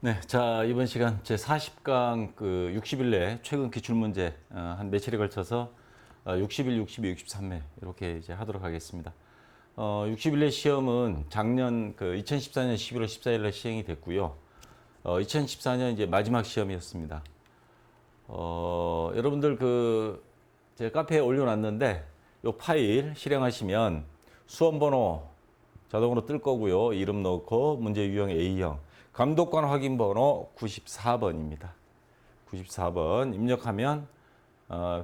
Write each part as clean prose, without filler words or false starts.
네, 자, 이번 시간 제 40강 60일 내 최근 기출문제 한 며칠에 걸쳐서 60일, 62, 63회 이렇게 이제 하도록 하겠습니다. 60일 내 시험은 작년 2014년 11월 14일 날 시행이 됐고요. 2014년 이제 마지막 시험이었습니다. 여러분들 제 카페에 올려놨는데 이 파일 실행하시면 수험번호 자동으로 뜰 거고요. 이름 넣고 문제 유형 A형. 감독관 확인 번호 94번입니다. 94번 입력하면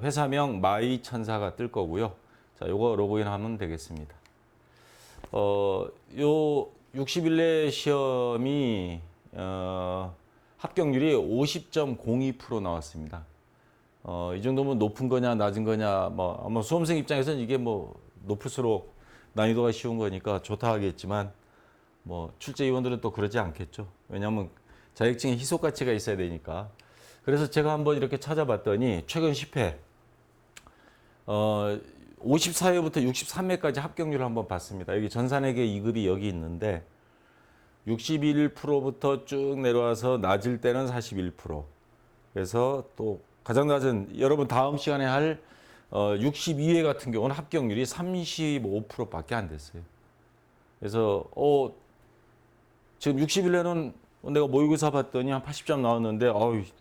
회사명 마이 천사가 뜰 거고요. 자, 요거 로그인 하면 되겠습니다. 요 60일 내 시험이 합격률이 50.02% 나왔습니다. 이 정도면 높은 거냐 낮은 거냐 뭐 아마 수험생 입장에서는 이게 뭐 높을수록 난이도가 쉬운 거니까 좋다 하겠지만 뭐 출제위원들은 또 그러지 않겠죠. 왜냐하면 자격증에 희소 가치가 있어야 되니까. 그래서 제가 한번 이렇게 찾아봤더니 최근 10회 54회부터 63회까지 합격률을 한번 봤습니다. 여기 전산회계 2급이 여기 있는데 61%부터 쭉 내려와서 낮을 때는 41%. 그래서 또 가장 낮은 여러분 다음 시간에 할 62회 같은 경우는 합격률이 35%밖에 안 됐어요. 그래서 지금 60일에는 내가 모의고사 봤더니 한 80점 나왔는데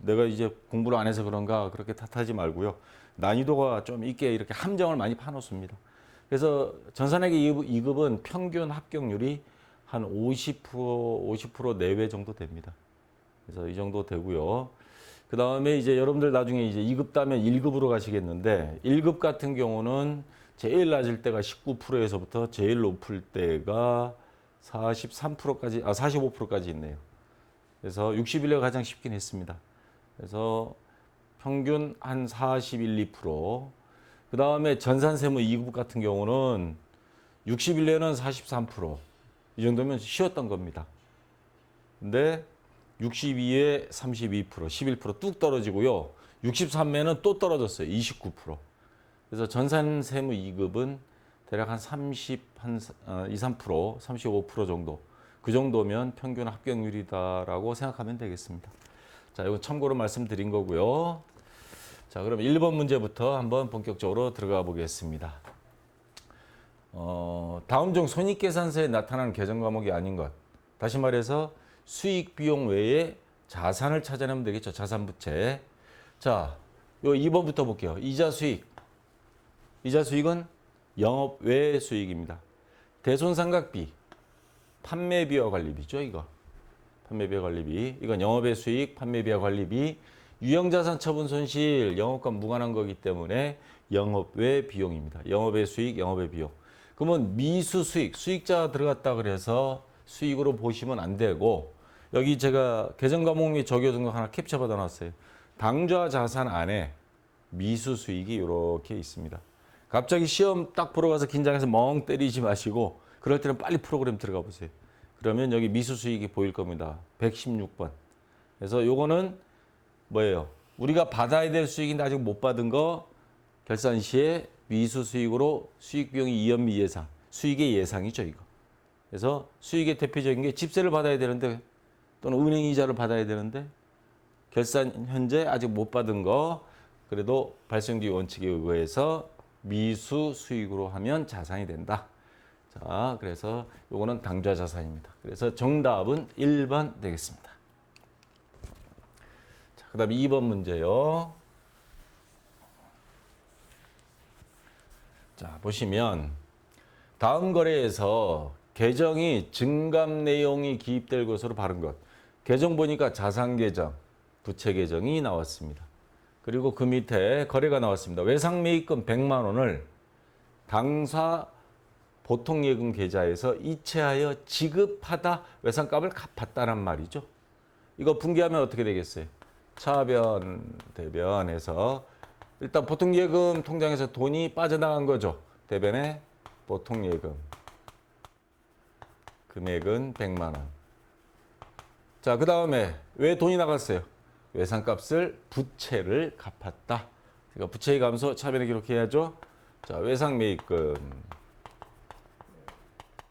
내가 이제 공부를 안 해서 그런가 그렇게 탓하지 말고요. 난이도가 좀 있게 이렇게 함정을 많이 파놓습니다. 그래서 전산회계 2급은 평균 합격률이 한 50% 내외 정도 됩니다. 그래서 이 정도 되고요. 그 다음에 이제 여러분들 나중에 이제 2급 따면 1급으로 가시겠는데 1급 같은 경우는 제일 낮을 때가 19%에서부터 제일 높을 때가 43%까지, 45%까지 있네요. 그래서 60일에 가장 쉽긴 했습니다. 그래서 평균 한 41, 2%. 그 다음에 전산세무 2급 같은 경우는 60일에는 43%. 이 정도면 쉬웠던 겁니다. 근데 62에 32%, 11%뚝 떨어지고요. 63회는 또 떨어졌어요. 29%. 그래서 전산세무 2급은 대략 한 30, 한 2, 3%, 35% 정도. 그 정도면 평균 합격률이다라고 생각하면 되겠습니다. 자, 이거 참고로 말씀드린 거고요. 자, 그럼 1번 문제부터 한번 본격적으로 들어가 보겠습니다. 다음 중 손익계산서에 나타나는 계정 과목이 아닌 것. 다시 말해서 수익 비용 외에 자산을 찾아내면 되겠죠. 자산 부채. 자, 요 2번부터 볼게요. 이자 수익. 이자 수익은 영업 외 수익입니다. 대손상각비, 판매비와 관리비죠, 이거. 판매비와 관리비. 이건 영업외 수익, 판매비와 관리비. 유형자산 처분 손실, 영업과 무관한 거기 때문에 영업외 비용입니다. 영업외 수익, 영업외 비용. 그러면 미수 수익, 수익자 들어갔다 그래서 수익으로 보시면 안 되고, 여기 제가 계정 과목 및 적용 하나 캡처 받아 놨어요. 당좌 자산 안에 미수 수익이 이렇게 있습니다. 갑자기 시험 딱 보러 가서 긴장해서 멍 때리지 마시고 그럴 때는 빨리 프로그램 들어가 보세요. 그러면 여기 미수 수익이 보일 겁니다. 116번. 그래서 요거는 뭐예요? 우리가 받아야 될 수익인데 아직 못 받은 거 결산 시에 미수 수익으로 수익 비용이 이연미 예상. 수익의 예상이죠, 이거. 그래서 수익의 대표적인 게 집세를 받아야 되는데 또는 은행 이자를 받아야 되는데 결산 현재 아직 못 받은 거 그래도 발생주의 원칙에 의거해서 미수 수익으로 하면 자산이 된다. 자, 그래서 요거는 당좌 자산입니다. 그래서 정답은 1번 되겠습니다. 자, 그 다음에 2번 문제요. 자, 보시면 다음 거래에서 계정이 증감 내용이 기입될 것으로 바른 것. 계정 보니까 자산 계정, 부채 계정이 나왔습니다. 그리고 그 밑에 거래가 나왔습니다. 외상 매입금 100만 원을 당사 보통예금 계좌에서 이체하여 지급하다 외상값을 갚았다란 말이죠. 이거 분개하면 어떻게 되겠어요? 차변, 대변해서 일단 보통예금 통장에서 돈이 빠져나간 거죠. 대변에 보통예금 금액은 100만 원. 자, 그 다음에 왜 돈이 나갔어요? 외상값을 부채를 갚았다. 그러니까 부채의 감소 차변에 기록해야죠. 자, 외상 매입금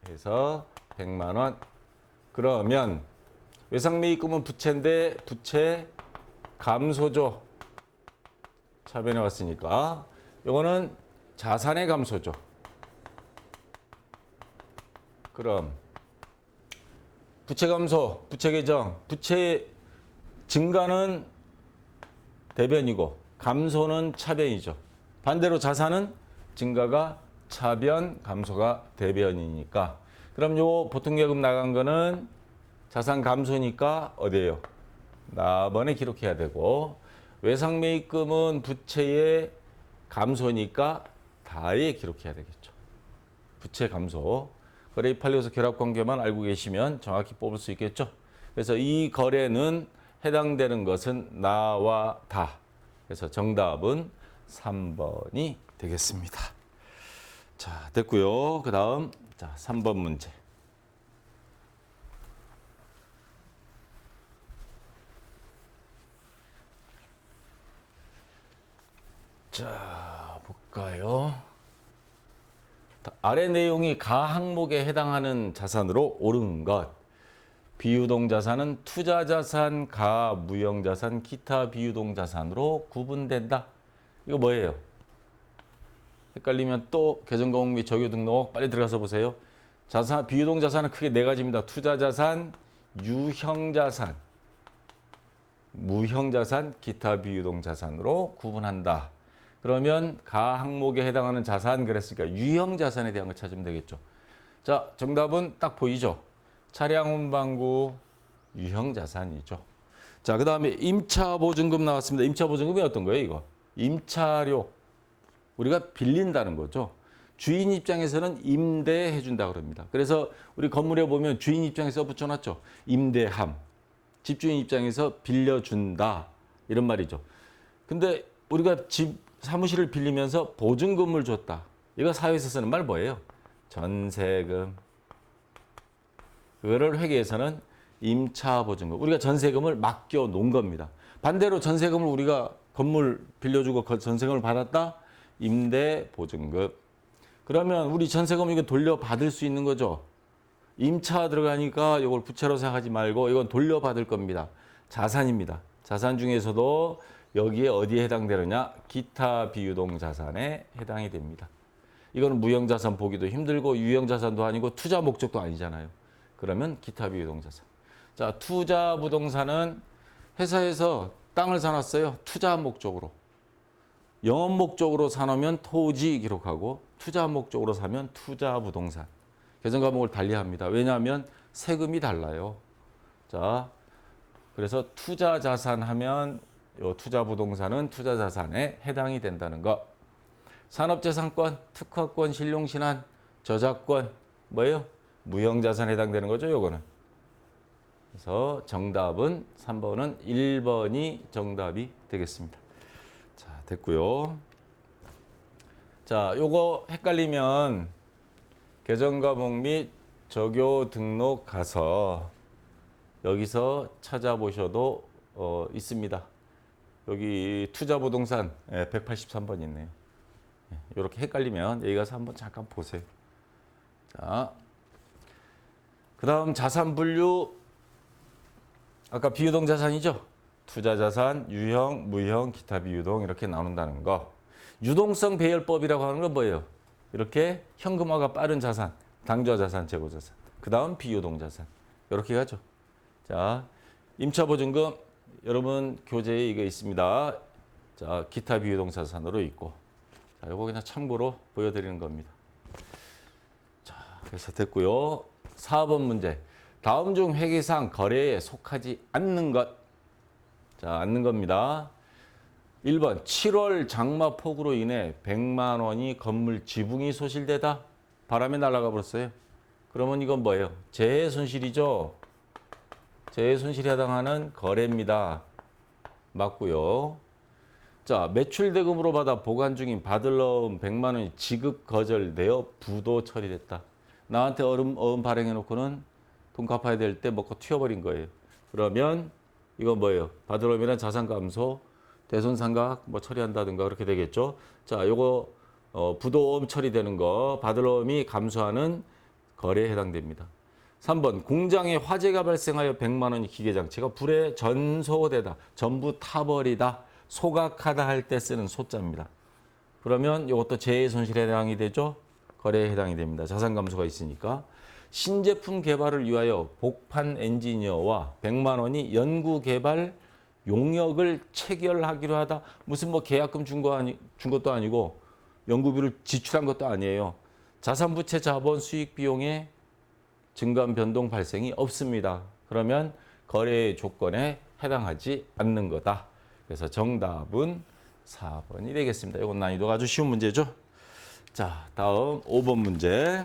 해서 100만 원. 그러면 외상매입금은 부채인데 부채 감소죠. 차변에 왔으니까. 이거는 자산의 감소죠. 그럼 부채 감소, 부채 개정, 부채 증가는 대변이고 감소는 차변이죠. 반대로 자산은 증가가 차변, 감소가 대변이니까. 그럼 요 보통예금 나간 거는 자산 감소니까 어디예요? 나번에 기록해야 되고, 외상매입금은 부채의 감소니까 다에 기록해야 되겠죠. 부채 감소. 거래입 판례에서 결합관계만 알고 계시면 정확히 뽑을 수 있겠죠. 그래서 이 거래는 해당되는 것은 나와 다. 그래서 정답은 3번이 되겠습니다. 자, 됐고요. 그 다음 3번 문제. 자, 볼까요? 아래 내용이 가 항목에 해당하는 자산으로 옳은 것. 비유동 자산은 투자 자산, 가 무형 자산, 기타 비유동 자산으로 구분된다. 이거 뭐예요? 헷갈리면 또 계정과목 및 적요 등록 빨리 들어가서 보세요. 자산, 비유동 자산은 크게 네 가지입니다. 투자 자산, 유형 자산, 무형 자산, 기타 비유동 자산으로 구분한다. 그러면 가 항목에 해당하는 자산 그랬으니까 유형 자산에 대한 걸 찾으면 되겠죠. 자, 정답은 딱 보이죠? 차량 운반구 유형 자산이죠. 자, 그 다음에 임차 보증금 나왔습니다. 임차 보증금이 어떤 거예요, 이거? 임차료. 우리가 빌린다는 거죠. 주인 입장에서는 임대해 준다 그럽니다. 그래서 우리 건물에 보면 주인 입장에서 붙여놨죠. 임대함. 집주인 입장에서 빌려준다. 이런 말이죠. 근데 우리가 집 사무실을 빌리면서 보증금을 줬다. 이거 사회에서 쓰는 말 뭐예요? 전세금. 그거를 회계에서는 임차보증금. 우리가 전세금을 맡겨 놓은 겁니다. 반대로 전세금을 우리가 건물 빌려주고 전세금을 받았다? 임대보증금. 그러면 우리 전세금 이거 돌려받을 수 있는 거죠. 임차 들어가니까 이걸 부채로 생각하지 말고 이건 돌려받을 겁니다. 자산입니다. 자산 중에서도 여기에 어디에 해당되느냐? 기타 비유동 자산에 해당이 됩니다. 이거는 무형자산 보기도 힘들고 유형자산도 아니고 투자 목적도 아니잖아요. 그러면 기타 비유동 자산. 자, 투자 부동산은 회사에서 땅을 사놨어요. 투자 목적으로. 영업 목적으로 사놓으면 토지 기록하고 투자 목적으로 사면 투자 부동산. 계정 과목을 달리합니다. 왜냐하면 세금이 달라요. 자, 그래서 투자 자산 하면 요 투자 부동산은 투자 자산에 해당이 된다는 거. 산업재산권, 특허권, 신용신한, 저작권 뭐예요? 무형자산에 해당되는 거죠, 요거는. 그래서 정답은 3번은 1번이 정답이 되겠습니다. 자, 됐고요. 자, 요거 헷갈리면 계정과목 및 적요 등록 가서 여기서 찾아보셔도 있습니다. 여기 투자부동산 183번 있네요. 이렇게 헷갈리면 여기 가서 한번 잠깐 보세요. 자, 그 다음 자산 분류. 아까 비유동 자산이죠. 투자 자산, 유형, 무형, 기타 비유동 이렇게 나눈다는 거. 유동성 배열법이라고 하는 건 뭐예요? 이렇게 현금화가 빠른 자산, 당좌 자산, 재고 자산. 그 다음 비유동 자산. 이렇게 가죠. 자, 임차보증금 여러분 교재에 이거 있습니다. 자, 기타 비유동 자산으로 있고. 자, 이거 그냥 참고로 보여드리는 겁니다. 자, 그래서 됐고요. 4번 문제. 다음 중 회계상 거래에 속하지 않는 것. 자, 않는 겁니다. 1번 7월 장마 폭우로 인해 100만 원이 건물 지붕이 소실되다. 바람에 날아가 버렸어요. 그러면 이건 뭐예요? 재해 손실이죠. 재해 손실에 해당하는 거래입니다. 맞고요. 자, 매출 대금으로 받아 보관 중인 받을 넣은 100만 원이 지급 거절되어 부도 처리됐다. 나한테 어음 발행해 놓고는 돈 갚아야 될 때 먹고 튀어버린 거예요. 그러면 이건 뭐예요? 받을 넣으면 자산 감소, 대손상각 뭐 처리한다든가 그렇게 되겠죠. 자, 요거 부도음 처리되는 거 받을 넣음이 감소하는 거래에 해당됩니다. 3번 공장에 화재가 발생하여 100만 원이 기계장치가 불에 전소되다, 전부 타버리다, 소각하다 할 때 쓰는 소자입니다. 그러면 이것도 재해 손실에 해당이 되죠? 거래에 해당이 됩니다. 자산 감소가 있으니까. 신제품 개발을 위하여 복판 엔지니어와 100만 원이 연구 개발 용역을 체결하기로 하다. 무슨 뭐 계약금 준 것도 아니고 연구비를 지출한 것도 아니에요. 자산 부채 자본 수익 비용에 증감 변동 발생이 없습니다. 그러면 거래의 조건에 해당하지 않는 거다. 그래서 정답은 4번이 되겠습니다. 이건 난이도가 아주 쉬운 문제죠. 자, 다음 5번 문제.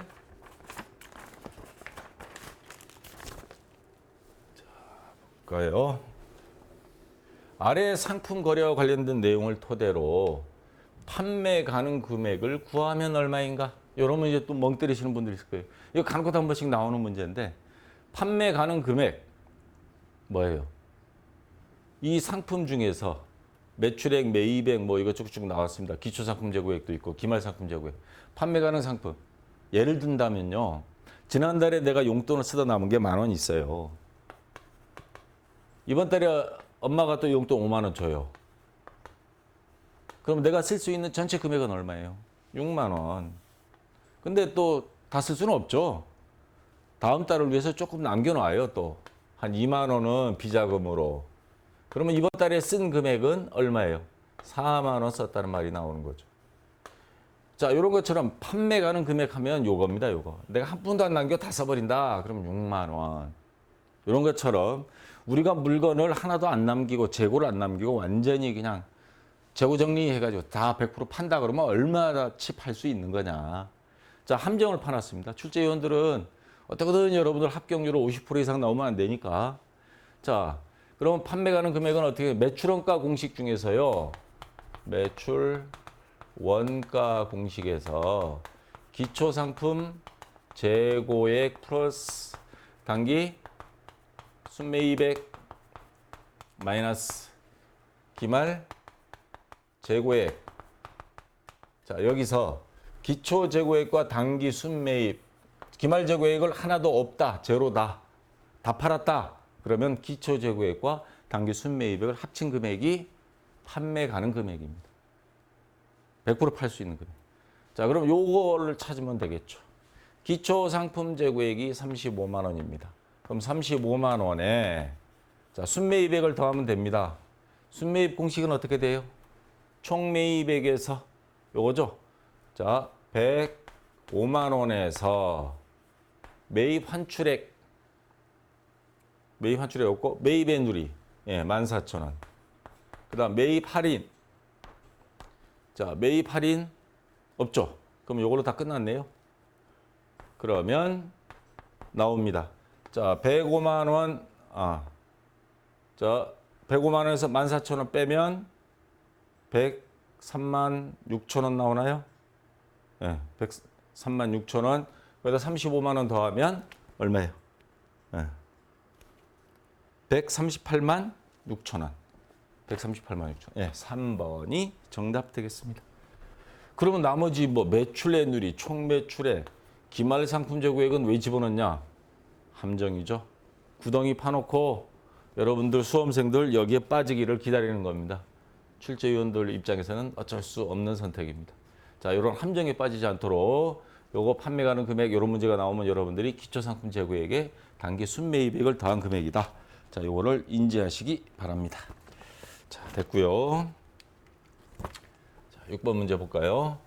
자, 볼까요? 아래 상품 거래와 관련된 내용을 토대로 판매 가능 금액을 구하면 얼마인가? 이러면 이제 또 멍 때리시는 분들이 있을 거예요. 이거 간혹 한 번씩 나오는 문제인데 판매 가능 금액 뭐예요? 이 상품 중에서 매출액, 매입액 뭐 이거 쭉 나왔습니다. 기초상품 재고액도 있고 기말상품 재고액. 판매 가능 상품. 예를 든다면요. 지난달에 내가 용돈을 쓰다 남은 게 10,000원 있어요. 이번 달에 엄마가 또 용돈 5만 원 줘요. 그럼 내가 쓸 수 있는 전체 금액은 얼마예요? 6만 원. 근데 또 다 쓸 수는 없죠. 다음 달을 위해서 조금 남겨놔요. 또 한 2만 원은 비자금으로. 그러면 이번 달에 쓴 금액은 얼마예요? 4만 원 썼다는 말이 나오는 거죠. 자, 이런 것처럼 판매 가능 금액 하면 요겁니다. 요거. 내가 한 푼도 안 남겨 다 써버린다. 그럼 6만 원. 이런 것처럼 우리가 물건을 하나도 안 남기고 재고를 안 남기고 완전히 그냥 재고 정리해가지고 다 100% 판다 그러면 얼마치 팔 수 있는 거냐. 자, 함정을 파놨습니다. 출제위원들은 어떻게든 여러분들 합격률을 50% 이상 나오면 안 되니까. 자, 그럼 판매 가능 금액은 어떻게 매출 원가 공식 중에서요. 매출 원가 공식에서 기초 상품 재고액 플러스 단기 순매입액 마이너스 기말 재고액. 자, 여기서 기초 재고액과 단기 순매입, 기말 재고액을 하나도 없다, 제로다, 다 팔았다. 그러면 기초 재고액과 단기 순매입액을 합친 금액이 판매 가능 금액입니다. 100% 팔 수 있는 금액. 자, 그럼 요거를 찾으면 되겠죠. 기초 상품 재고액이 35만 원입니다. 그럼 35만 원에 자, 순매입액을 더하면 됩니다. 순매입 공식은 어떻게 돼요? 총 매입액에서 요거죠. 자, 105만 원에서 매입 환출액 없고 매입의 누리 14,000원. 그다음 매입 할인. 자, 매입 할인 없죠. 그럼 요걸로 다 끝났네요. 그러면 나옵니다. 자, 105만 원. 자, 105만 원에서 14,000원 빼면 103만 6천 원 나오나요? 네, 103만 6천 원. 거기다 35만 원 더하면 얼마예요? 네. 138만 6천 원. 138만 6천 원. 예, 3번이 정답 되겠습니다. 그러면 나머지 뭐 매출의 누리, 총 매출의 기말 상품 재고액은 왜 집어넣냐? 함정이죠. 구덩이 파놓고 여러분들 수험생들 여기에 빠지기를 기다리는 겁니다. 출제위원들 입장에서는 어쩔 수 없는 선택입니다. 자, 이런 함정에 빠지지 않도록 요거 판매 가능 금액 이런 문제가 나오면 여러분들이 기초 상품 재고액에 단기 순매입액을 더한 금액이다. 자, 요거를 인지하시기 바랍니다. 자, 됐고요. 자, 6번 문제 볼까요?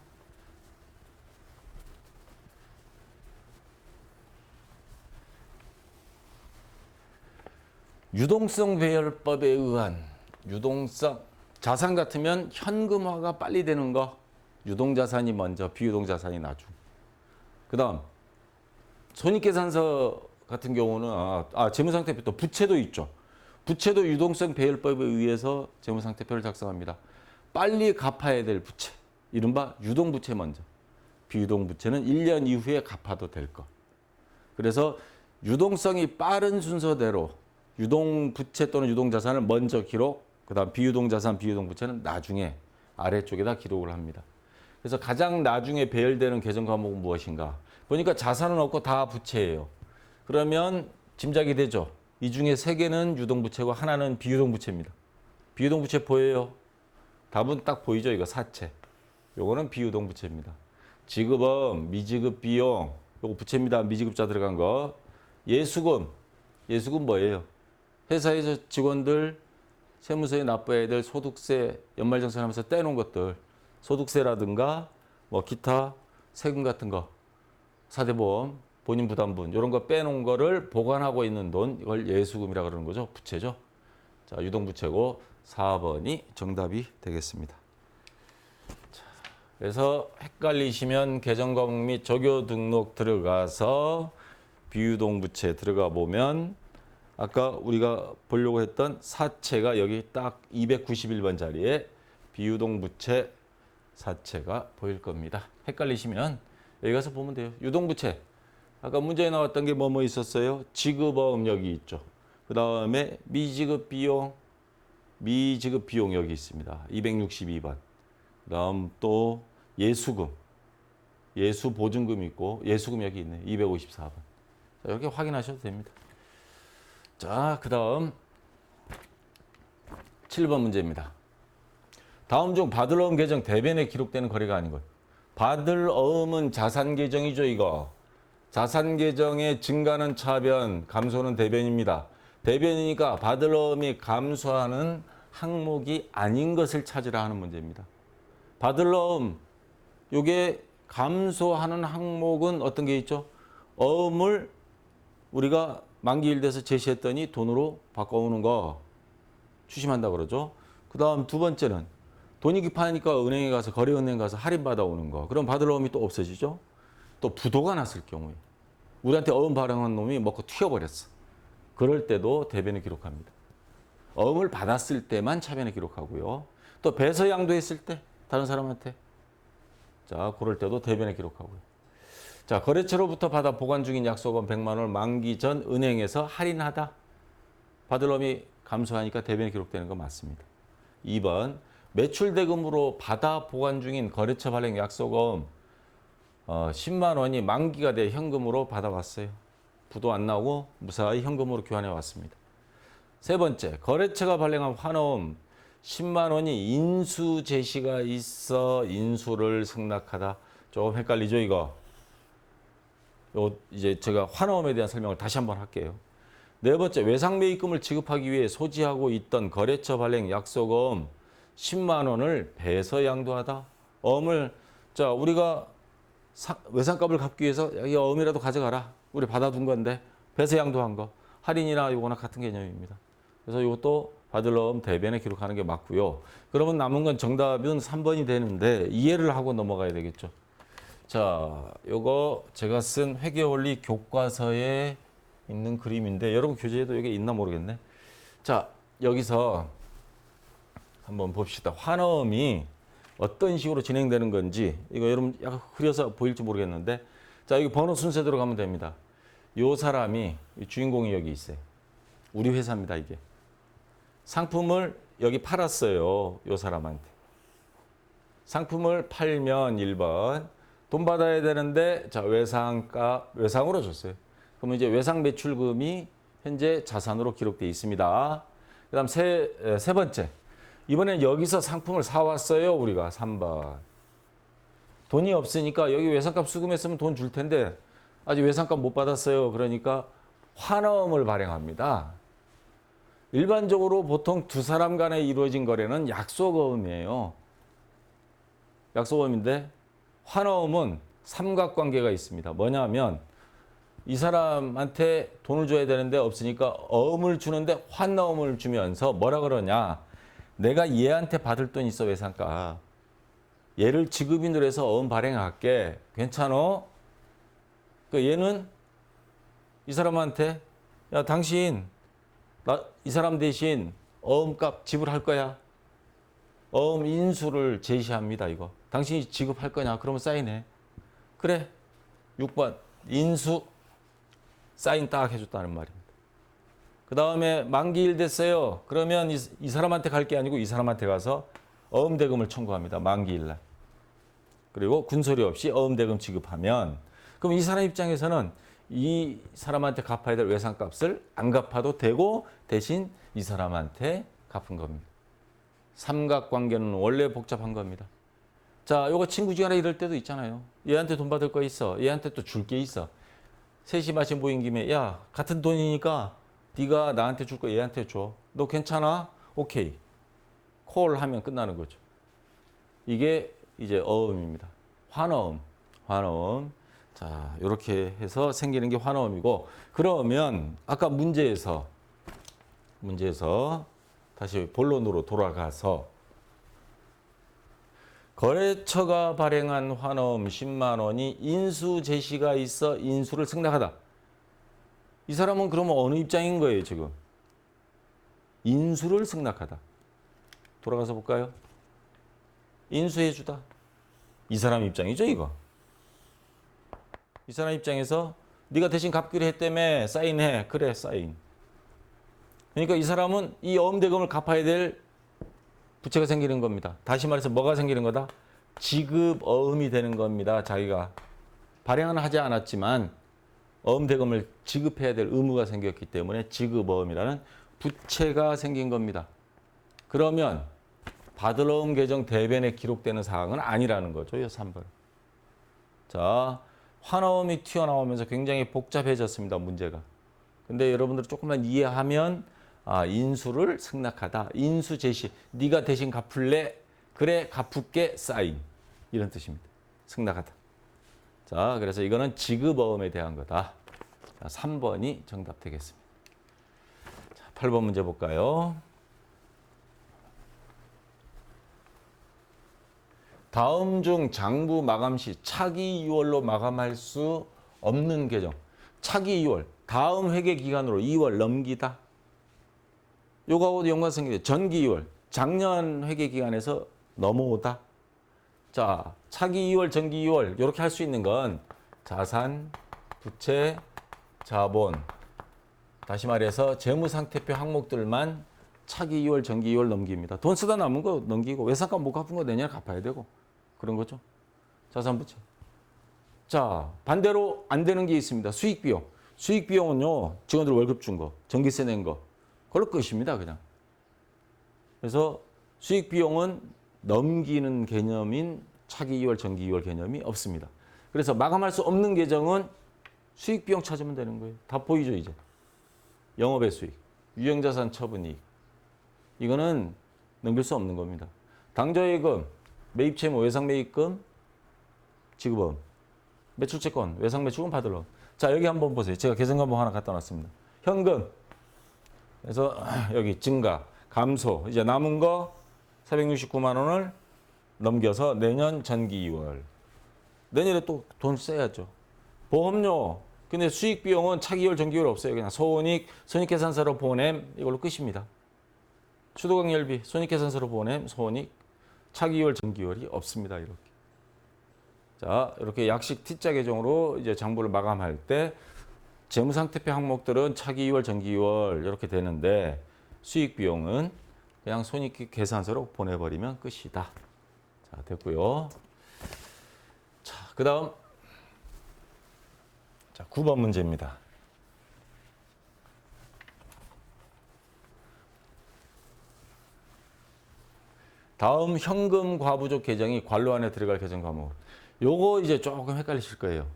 유동성 배열법에 의한 유동성 자산 같으면 현금화가 빨리 되는 거 유동자산이 먼저 비유동자산이 나중. 그다음 손익계산서 같은 경우는 재무상태표 또 부채도 있죠. 부채도 유동성 배열법에 의해서 재무상태표를 작성합니다. 빨리 갚아야 될 부채 이른바 유동부채 먼저 비유동부채는 1년 이후에 갚아도 될 것. 그래서 유동성이 빠른 순서대로 유동부채 또는 유동자산을 먼저 기록, 그다음 비유동자산, 비유동부채는 나중에 아래쪽에다 기록을 합니다. 그래서 가장 나중에 배열되는 계정 과목은 무엇인가? 보니까 자산은 없고 다 부채예요. 그러면 짐작이 되죠. 이 중에 3개는 유동부채고 하나는 비유동부채입니다. 비유동부채 보여요? 답은 딱 보이죠? 이거 사채. 요거는 비유동부채입니다. 지급은 미지급 비용, 요거 부채입니다. 미지급자 들어간 거. 예수금, 예수금 뭐예요? 회사에서 직원들 세무서에 납부해야 될 소득세 연말정산하면서 떼놓은 것들, 소득세라든가 뭐 기타 세금 같은 거, 사대보험, 본인 부담분 이런 거 빼놓은 거를 보관하고 있는 돈, 이걸 예수금이라 그러는 거죠. 부채죠. 자, 유동부채고 4번이 정답이 되겠습니다. 자, 그래서 헷갈리시면 계정과목 및 조교 등록 들어가서 비유동부채 들어가 보면 아까 우리가 보려고 했던 사채가 여기 딱 291번 자리에 비유동부채 사채가 보일 겁니다. 헷갈리시면 여기 가서 보면 돼요. 유동부채. 아까 문제에 나왔던 게 뭐뭐 있었어요? 지급어음 여기 있죠. 그 다음에 미지급 비용 여기 있습니다. 262번. 그 다음 또 예수금. 예수보증금 있고 예수금 여기 있네. 254번. 자, 이렇게 확인하셔도 됩니다. 자, 그 다음 7번 문제입니다. 다음 중 받을 어음 계정 대변에 기록되는 거래가 아닌 것. 받을 어음은 자산 계정이죠, 이거. 자산 계정의 증가는 차변, 감소는 대변입니다. 대변이니까 받을 어음이 감소하는 항목이 아닌 것을 찾으라 하는 문제입니다. 받을 어음, 요게 감소하는 항목은 어떤 게 있죠? 어음을 우리가 만기일 돼서 제시했더니 돈으로 바꿔오는 거 추심한다 그러죠. 그 다음 두 번째는 돈이 급하니까 은행에 가서 거래은행 가서 할인 받아오는 거. 그럼 받을 어음이 또 없어지죠. 또 부도가 났을 경우에 우리한테 어음 발행한 놈이 먹고 튀어버렸어. 그럴 때도 대변에 기록합니다. 어음을 받았을 때만 차변에 기록하고요. 또 배서 양도했을 때 다른 사람한테 자 그럴 때도 대변에 기록하고요. 자, 거래처로부터 받아 보관 중인 약속은 100만 원을 만기 전 은행에서 할인하다. 받을 어음이 감소하니까 대변에 기록되는 거 맞습니다. 2번, 매출 대금으로 받아 보관 중인 거래처 발행 약속은 10만 원이 만기가 돼 현금으로 받아왔어요. 부도 안 나오고 무사히 현금으로 교환해 왔습니다. 세 번째, 거래처가 발행한 환어음 10만 원이 인수 제시가 있어 인수를 승낙하다. 조금 헷갈리죠, 이거? 이제 제가 환어음에 대한 설명을 다시 한번 할게요. 네 번째, 외상매입금을 지급하기 위해 소지하고 있던 거래처 발행 약속어음 10만 원을 배서 양도하다. 어음을 자 우리가 외상값을 갚기 위해서 이 어음이라도 가져가라. 우리 받아둔 건데 배서 양도한 거 할인이나 요거나 같은 개념입니다. 그래서 이것도 받을 어음 대변에 기록하는 게 맞고요. 그러면 남은 건 정답은 3번이 되는데 이해를 하고 넘어가야 되겠죠. 자, 요거 제가 쓴 회계원리 교과서에 있는 그림인데 여러분 교재에도 여기 있나 모르겠네. 자, 여기서 한번 봅시다. 환어음이 어떤 식으로 진행되는 건지 이거 여러분 약간 흐려서 보일지 모르겠는데 자, 여기 번호 순서대로 가면 됩니다. 요 사람이 주인공이 여기 있어요. 우리 회사입니다, 이게. 상품을 여기 팔았어요. 요 사람한테. 상품을 팔면 1번 돈 받아야 되는데 자 외상으로 줬어요. 그러면 이제 외상 매출금이 현재 자산으로 기록되어 있습니다. 그다음 세 번째 이번엔 여기서 상품을 사왔어요. 우리가 3번 돈이 없으니까 여기 외상값 수금했으면 돈 줄 텐데 아직 외상값 못 받았어요. 그러니까 환어음을 발행합니다. 일반적으로 보통 두 사람 간에 이루어진 거래는 약속어음이에요. 약속어음인데 환어음은 삼각관계가 있습니다. 뭐냐면 이 사람한테 돈을 줘야 되는데 없으니까 어음을 주는데 환어음을 주면서 뭐라 그러냐. 내가 얘한테 받을 돈 있어 외상값. 얘를 지급인으로 해서 어음 발행할게. 괜찮어? 그 얘는 이 사람한테 야 당신 이 사람 대신 어음값 지불할 거야. 어음 인수를 제시합니다. 이거. 당신이 지급할 거냐? 그러면 사인해. 그래. 6번 인수 사인 딱 해줬다는 말입니다. 그 다음에 만기일 됐어요. 그러면 이 사람한테 갈 게 아니고 이 사람한테 가서 어음대금을 청구합니다. 만기일 날. 그리고 군소리 없이 어음대금 지급하면 그럼 이 사람 입장에서는 이 사람한테 갚아야 될 외상값을 안 갚아도 되고 대신 이 사람한테 갚은 겁니다. 삼각관계는 원래 복잡한 겁니다. 자, 요거 친구지간에 이럴 때도 있잖아요. 얘한테 돈 받을 거 있어. 얘한테 또 줄 게 있어. 셋이 마신 모인 김에 야, 같은 돈이니까 네가 나한테 줄 거 얘한테 줘. 너 괜찮아? 오케이. 콜 하면 끝나는 거죠. 이게 이제 어음입니다. 환어음. 환어음. 자, 이렇게 해서 생기는 게 환어음이고, 그러면 아까 문제에서 다시 본론으로 돌아가서 거래처가 발행한 환어음 10만 원이 인수 제시가 있어 인수를 승낙하다. 이 사람은 그러면 어느 입장인 거예요, 지금? 인수를 승낙하다. 돌아가서 볼까요? 인수해주다. 이 사람 입장이죠, 이거. 이 사람 입장에서 네가 대신 갚기로 했다며 사인해. 그래, 사인. 그러니까 이 사람은 이 어음대금을 갚아야 될 부채가 생기는 겁니다. 다시 말해서 뭐가 생기는 거다? 지급 어음이 되는 겁니다. 자기가 발행은 하지 않았지만 어음대금을 지급해야 될 의무가 생겼기 때문에 지급 어음이라는 부채가 생긴 겁니다. 그러면 받을 어음 계정 대변에 기록되는 사항은 아니라는 거죠. 3번. 자, 환어음이 튀어나오면서 굉장히 복잡해졌습니다. 문제가. 근데 여러분들 조금만 이해하면 인수를 승낙하다. 인수 제시. 네가 대신 갚을래? 그래, 갚을게. 사인. 이런 뜻입니다. 승낙하다. 자, 그래서 이거는 지급어음에 대한 거다. 자, 3번이 정답 되겠습니다. 자, 8번 문제 볼까요? 다음 중 장부 마감 시 차기 2월로 마감할 수 없는 계정. 차기 2월. 다음 회계 기간으로 2월 넘기다. 요거하고도 연관성이 전기 2월. 작년 회계 기간에서 넘어오다. 자, 차기 2월, 전기 2월 이렇게 할 수 있는 건 자산, 부채, 자본. 다시 말해서 재무상태표 항목들만 차기 2월, 전기 2월 넘깁니다. 돈 쓰다 남은 거 넘기고 외상값 못 갚은 거 내년에 갚아야 되고 그런 거죠. 자산, 부채. 자, 반대로 안 되는 게 있습니다. 수익비용. 수익비용은요, 직원들 월급 준 거, 전기세 낸 거, 그걸로 끝입니다, 그냥. 그래서 수익비용은 넘기는 개념인 차기 2월, 전기 2월 개념이 없습니다. 그래서 마감할 수 없는 계정은 수익비용 찾으면 되는 거예요. 다 보이죠, 이제. 영업의 수익, 유형자산 처분이익. 이거는 넘길 수 없는 겁니다. 당좌예금, 매입채무, 외상매입금, 지급어음, 매출채권, 외상매출금 받을 어음. 자, 여기 한번 보세요. 제가 계산관봉 하나 갖다 놨습니다. 현금. 그래서 여기 증가, 감소. 이제 남은 거 469만 원을 넘겨서 내년 전기 2월. 내년에 또 돈 써야죠. 보험료. 근데 수익 비용은 차기 2월, 전기 2월 없어요. 그냥 손익계산서로 보냄. 이걸로 끝입니다. 추도강렬비, 손익계산서로 보냄, 손익. 차기 2월, 전기 2월이 없습니다. 이렇게. 자, 이렇게 약식 T자 계정으로 이제 장부를 마감할 때 재무상태표 항목들은 차기 2월, 전기 2월 이렇게 되는데 수익 비용은 그냥 손익계산서로 보내버리면 끝이다. 자, 됐고요. 자, 그다음 자, 9번 문제입니다. 다음 현금 과부족 계정이 관로 안에 들어갈 계정 과목. 요거 이제 조금 헷갈리실 거예요.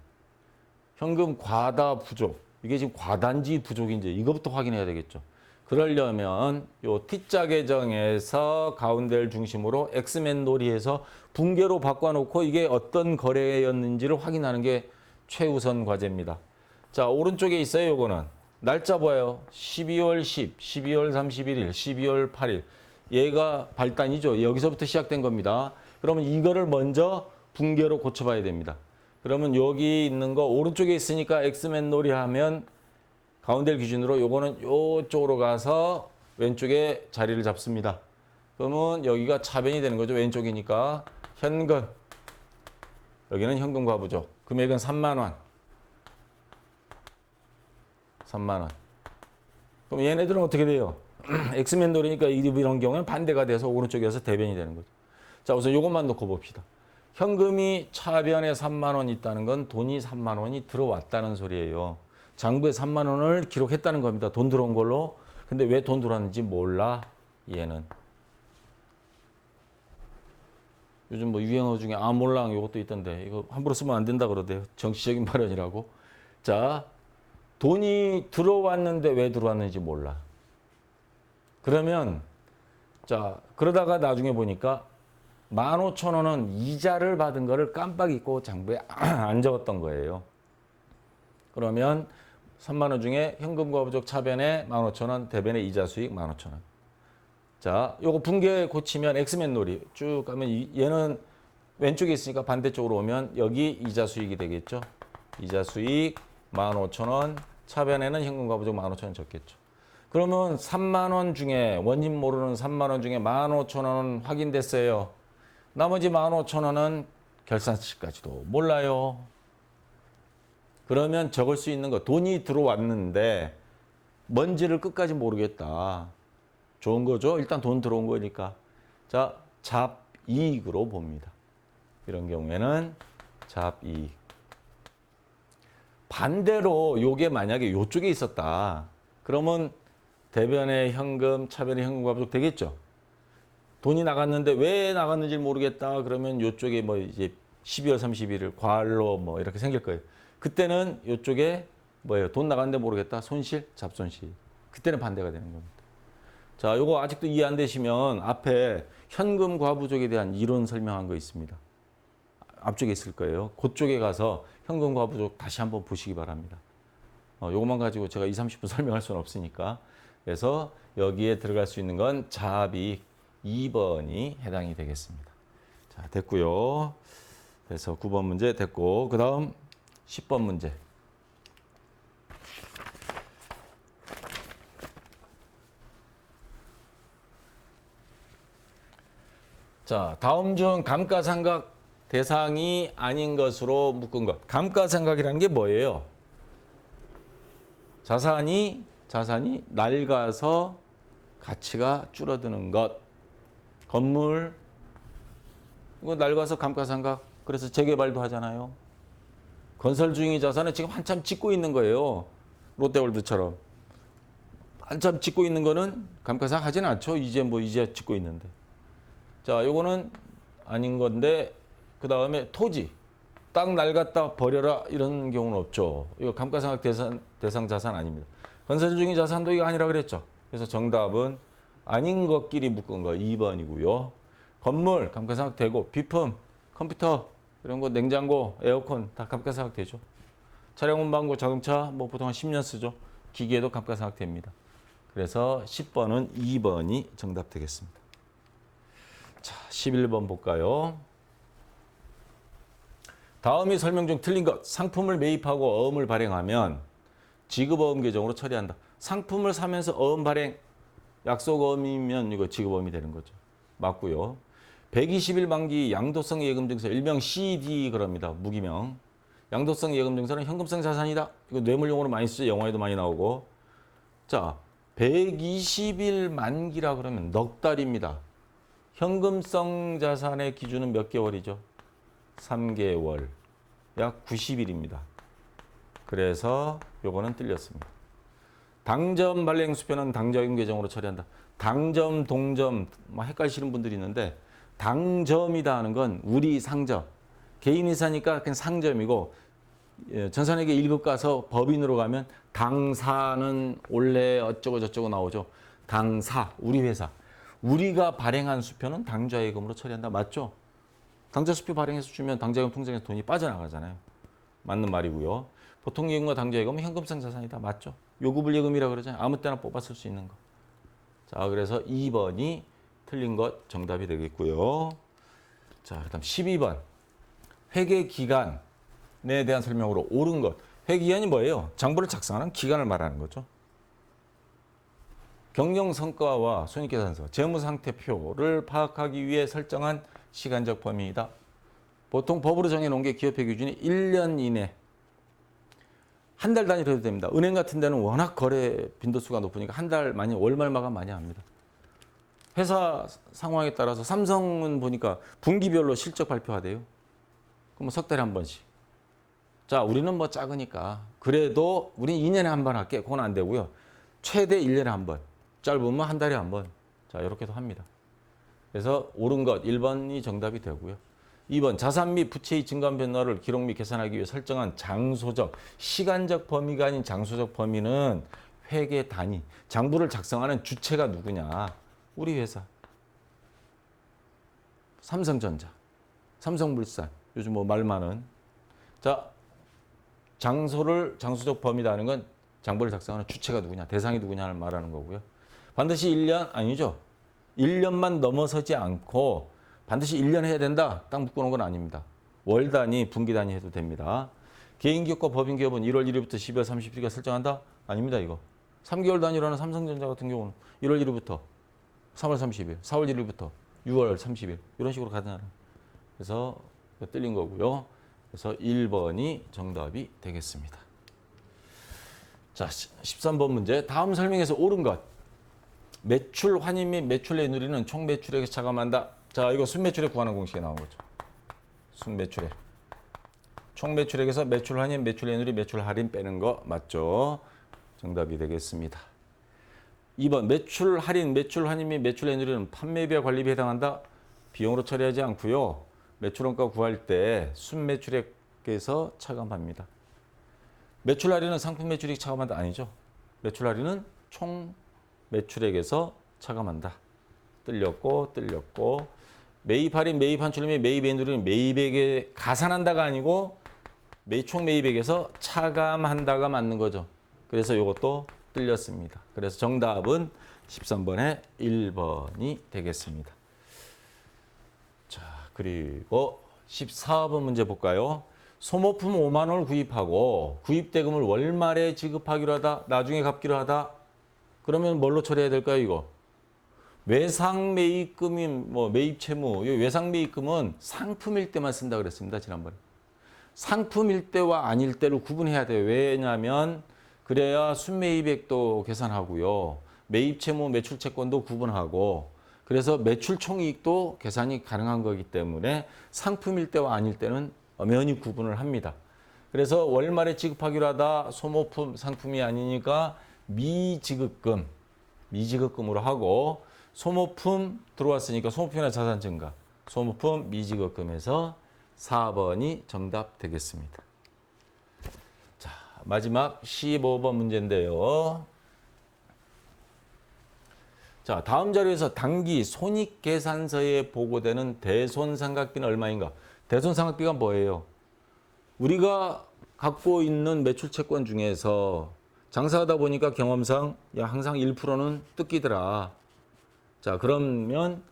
현금 과다 부족. 이게 지금 과단지 부족인지 이거부터 확인해야 되겠죠. 그러려면 요 T자 계정에서 가운데를 중심으로 X맨 놀이해서 분계로 바꿔놓고 이게 어떤 거래였는지를 확인하는 게 최우선 과제입니다. 자, 오른쪽에 있어요. 요거는 날짜 보여요. 12월 10, 12월 31일, 12월 8일. 얘가 발단이죠. 여기서부터 시작된 겁니다. 그러면 이거를 먼저 분계로 고쳐봐야 됩니다. 그러면 여기 있는 거 오른쪽에 있으니까 X맨 놀이 하면 가운데를 기준으로 요거는 요쪽으로 가서 왼쪽에 자리를 잡습니다. 그러면 여기가 차변이 되는 거죠. 왼쪽이니까 현금. 여기는 현금 과부족. 금액은 3만 원. 3만 원. 그럼 얘네들은 어떻게 돼요? X맨 놀이니까 이런 경우는 반대가 돼서 오른쪽에서 대변이 되는 거죠. 자, 우선 요것만 놓고 봅시다. 현금이 차변에 3만 원 있다는 건 돈이 3만 원이 들어왔다는 소리예요. 장부에 3만 원을 기록했다는 겁니다. 돈 들어온 걸로. 근데 왜 돈 들어왔는지 몰라. 얘는. 요즘 뭐 유행어 중에 몰랑 이것도 있던데 이거 함부로 쓰면 안 된다 그러대요. 정치적인 발언이라고. 자, 돈이 들어왔는데 왜 들어왔는지 몰라. 그러면 자, 그러다가 나중에 보니까 15,000원은 이자를 받은 거를 깜빡 잊고 장부에 안 적었던 거예요. 그러면 3만 원 중에 현금과 부족 차변에 15,000원, 대변에 이자 수익 15,000원. 자, 요거 분계 고치면 엑스맨 놀이 쭉 가면 얘는 왼쪽에 있으니까 반대쪽으로 오면 여기 이자 수익이 되겠죠. 이자 수익 15,000원, 차변에는 현금과 부족 15,000원 적겠죠. 그러면 3만 원 중에 원인 모르는 3만 원 중에 15,000원은 확인됐어요. 나머지 15,000원은 결산치까지도 몰라요. 그러면 적을 수 있는 거 돈이 들어왔는데 뭔지를 끝까지 모르겠다. 좋은 거죠. 일단 돈 들어온 거니까. 자, 잡이익으로 봅니다. 이런 경우에는 잡이익. 반대로 요게 만약에 요쪽에 있었다. 그러면 대변에 현금, 차변에 현금과 부족 되겠죠. 돈이 나갔는데 왜 나갔는지 모르겠다. 그러면 요쪽에 뭐 이제 12월 31일 과할로 뭐 이렇게 생길 거예요. 그때는 요쪽에 뭐예요? 돈 나갔는데 모르겠다. 손실, 잡손실. 그때는 반대가 되는 겁니다. 자, 요거 아직도 이해 안 되시면 앞에 현금 과부족에 대한 이론 설명한 거 있습니다. 앞쪽에 있을 거예요. 그쪽에 가서 현금 과부족 다시 한번 보시기 바랍니다. 요것만 가지고 제가 20, 30분 설명할 수는 없으니까. 그래서 여기에 들어갈 수 있는 건 잡이익 2번이 해당이 되겠습니다. 자, 됐고요. 그래서 9번 문제 됐고, 그 다음 10번 문제. 자, 다음 중 감가상각 대상이 아닌 것으로 묶은 것. 감가상각이라는 게 뭐예요? 자산이 낡아서 가치가 줄어드는 것. 건물, 이거 낡아서 감가상각. 그래서 재개발도 하잖아요. 건설 중인 자산은 지금 한참 짓고 있는 거예요. 롯데월드처럼. 한참 짓고 있는 거는 감가상각 하지는 않죠. 이제 짓고 있는데. 자, 요거는 아닌 건데, 그 다음에 토지. 땅 낡았다 버려라 이런 경우는 없죠. 이거 감가상각 대상 자산 아닙니다. 건설 중인 자산도 이거 아니라 그랬죠. 그래서 정답은 아닌 것끼리 묶은 거 2번이고요. 건물 감가상각 되고 비품, 컴퓨터 이런 거 냉장고, 에어컨 다 감가상각 되죠. 차량 운반고 자동차 뭐 보통 한 10년 쓰죠. 기계도 감가상각 됩니다. 그래서 10번은 2번이 정답 되겠습니다. 자, 11번 볼까요? 다음이 설명 중 틀린 것. 상품을 매입하고 어음을 발행하면 지급어음 계정으로 처리한다. 상품을 사면서 어음 발행, 약속어음이면 이거 지급어음이 되는 거죠. 맞고요. 120일 만기 양도성 예금증서 일명 CD 그럽니다. 무기명. 양도성 예금증서는 현금성 자산이다. 이거 뇌물용어로 많이 쓰죠. 영화에도 많이 나오고. 자, 120일 만기라 그러면 넉 달입니다. 현금성 자산의 기준은 몇 개월이죠? 3개월. 약 90일입니다. 그래서 요거는 틀렸습니다. 당점 발행 수표는 당자금 계정으로 처리한다. 당점, 동점 막 헷갈리시는 분들이 있는데 당점이다 하는 건 우리 상점. 개인이 사니까 그냥 상점이고 전산회계 1급 가서 법인으로 가면 당사는 원래 어쩌고 저쩌고 나오죠. 당사, 우리 회사. 우리가 발행한 수표는 당좌예금으로 처리한다. 맞죠? 당좌 수표 발행해서 주면 당좌예금 통장에서 돈이 빠져나가잖아요. 맞는 말이고요. 보통 예금과 당좌예금은 현금성 자산이다. 맞죠? 요구불 예금이라 그러잖아요. 아무 때나 뽑아 쓸 수 있는 거. 자, 그래서 2번이 틀린 것 정답이 되겠고요. 자, 그다음 12번. 회계 기간에 대한 설명으로 옳은 것. 회계 기간이 뭐예요? 장부를 작성하는 기간을 말하는 거죠. 경영 성과와 손익계산서, 재무상태표를 파악하기 위해 설정한 시간적 범위이다. 보통 법으로 정해놓은 게 기업회 기준이 1년 이내. 한 달 단위로 해도 됩니다. 은행 같은 데는 워낙 거래 빈도수가 높으니까 한 달 많이 월말 마감 많이 합니다. 회사 상황에 따라서 삼성은 보니까 분기별로 실적 발표하대요. 그럼 석 달에 한 번씩. 자, 우리는 뭐 작으니까. 그래도 우린 2년에 한 번 할게. 그건 안 되고요. 최대 1년에 한 번. 짧으면 한 달에 한 번. 자, 이렇게도 합니다. 그래서 옳은 것 1번이 정답이 되고요. 2번 자산 및 부채의 증감 변화를 기록 및 계산하기 위해 설정한 장소적, 시간적 범위가 아닌 장소적 범위는 회계 단위. 장부를 작성하는 주체가 누구냐? 우리 회사. 삼성전자, 삼성물산. 요즘 뭐 말 많은. 자, 장소적 범위다는 건 장부를 작성하는 주체가 누구냐, 대상이 누구냐를 말하는 거고요. 반드시 1년 아니죠. 1년만 넘어서지 않고 반드시 1년 해야 된다. 딱 묶어놓은 건 아닙니다. 월 단위, 분기 단위 해도 됩니다. 개인기업과 법인기업은 1월 1일부터 12월 30일까지 설정한다? 아닙니다, 이거. 3개월 단위로 하는 삼성전자 같은 경우는 1월 1일부터 3월 30일, 4월 1일부터 6월 30일 이런 식으로 가잖아요. 그래서 틀린 거고요. 그래서 1번이 정답이 되겠습니다. 자, 13번 문제. 다음 설명에서 옳은 것. 매출 환입 및 매출 내 누리는 총 매출액에 차감한다. 자, 이거 순매출액 구하는 공식에 나온 거죠. 순매출액. 총 매출액에서 매출 환입, 매출 내 누리, 매출 할인 빼는 거 맞죠? 정답이 되겠습니다. 2번 매출 할인, 매출 환입 및 매출 내 누리는 판매비와 관리비에 해당한다. 비용으로 처리하지 않고요. 매출원가 구할 때 순매출액에서 차감합니다. 매출 할인은 상품 매출액 차감한다 아니죠. 매출 할인은 총 매출액에서 차감한다. 틀렸고. 매입 할인, 매입 환출 및 매입 애누리는 매입액에 가산한다가 아니고 총 매입액에서 차감한다가 맞는 거죠. 그래서 이것도 틀렸습니다. 그래서 정답은 13번에 1번이 되겠습니다. 자, 그리고 14번 문제 볼까요? 소모품 5만 원을 구입하고 구입대금을 월말에 지급하기로 하다, 나중에 갚기로 하다. 그러면 뭘로 처리해야 될까요, 이거? 외상매입금인 뭐 매입채무, 이 외상매입금은 상품일 때만 쓴다 그랬습니다, 지난번에. 상품일 때와 아닐 때를 구분해야 돼요. 왜냐하면 그래야 순매입액도 계산하고요. 매입채무, 매출채권도 구분하고 그래서 매출 총이익도 계산이 가능한 거기 때문에 상품일 때와 아닐 때는 면이 구분을 합니다. 그래서 월말에 지급하기로 하다 소모품 상품이 아니니까 미지급금으로 하고 소모품 들어왔으니까 소모품이나 자산 증가, 소모품 미지급금에서 4번이 정답 되겠습니다. 자, 마지막 15번 문제인데요. 자, 다음 자료에서 당기 손익계산서에 보고되는 대손상각비는 얼마인가? 대손상각비가 뭐예요? 우리가 갖고 있는 매출채권 중에서 장사하다 보니까 경험상 야, 항상 1%는 뜯기더라. 자, 그러면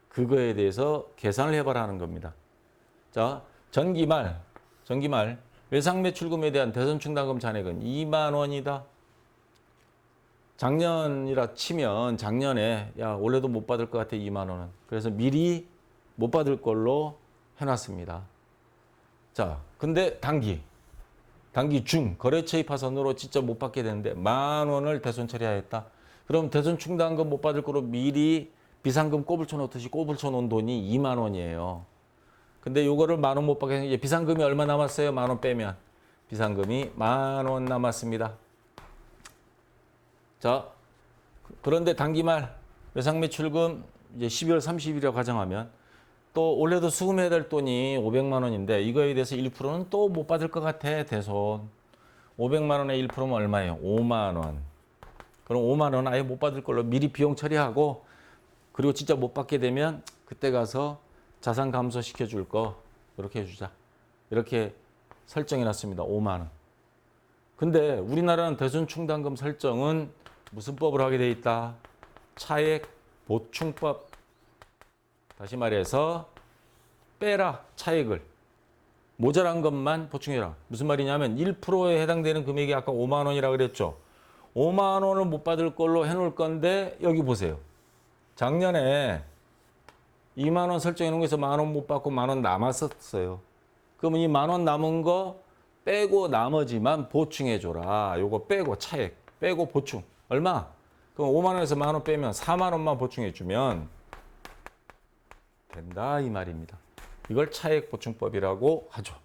그거에 대해서 계산을 해봐라 하는 겁니다. 자, 전기말 외상매출금에 대한 대손충당금 잔액은 2만 원이다. 작년이라 치면 작년에 야 올해도 못 받을 것 같아 2만 원은. 그래서 미리 못 받을 걸로 해놨습니다. 자, 근데 단기 중 거래처의 파산으로 진짜 못 받게 되는데 1만 원을 대손 처리하였다. 그럼 대손 충당금 못 받을 거로 미리 비상금 꼽을 쳐놓듯이 꼽을 쳐놓은 돈이 2만 원이에요. 근데 요거를 1만 원 못 받게 되면 이제 비상금이 얼마 남았어요? 1만 원 빼면 비상금이 1만 원 남았습니다. 자, 그런데 단기말 외상매출금 이제 12월 30일이라고 가정하면 또 올해도 수금해야 될 돈이 500만 원인데 이거에 대해서 1%는 또 못 받을 것 같아. 대손. 500만 원의 1%면 얼마예요? 5만 원. 그럼 5만 원 아예 못 받을 걸로 미리 비용 처리하고 그리고 진짜 못 받게 되면 그때 가서 자산 감소 시켜줄 거 이렇게 해주자. 이렇게 설정해 놨습니다. 5만 원. 근데 우리나라는 대손충당금 설정은 무슨 법으로 하게 돼 있다? 차액 보충법. 다시 말해서 빼라 차액을. 모자란 것만 보충해라. 무슨 말이냐면 1%에 해당되는 금액이 아까 5만 원이라고 그랬죠. 5만 원을 못 받을 걸로 해놓을 건데 여기 보세요. 작년에 2만 원 설정해 놓은 거에서 1만 원 못 받고 1만 원 남았었어요. 그러면 이 1만 원 남은 거 빼고 나머지만 보충해 줘라. 요거 빼고 차액 빼고 보충. 얼마? 그럼 5만 원에서 1만 원 빼면 4만 원만 보충해 주면 된다 이 말입니다. 이걸 차액 보충법이라고 하죠.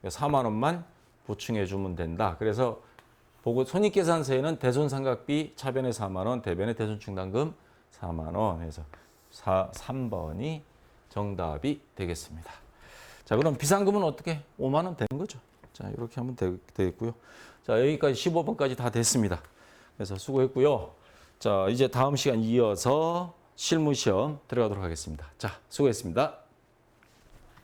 4만 원만 보충해 주면 된다. 그래서 보고 손익계산서에는 대손삼각비 차변에 4만 원, 대변에 대손충당금 4만 원 해서 3번이 정답이 되겠습니다. 자, 그럼 비상금은 어떻게? 5만 원 되는 거죠. 자, 이렇게 하면 되겠고요. 자, 여기까지 15번까지 다 됐습니다. 그래서 수고했고요. 자, 이제 다음 시간 이어서 실무시험 들어가도록 하겠습니다. 자, 수고했습니다.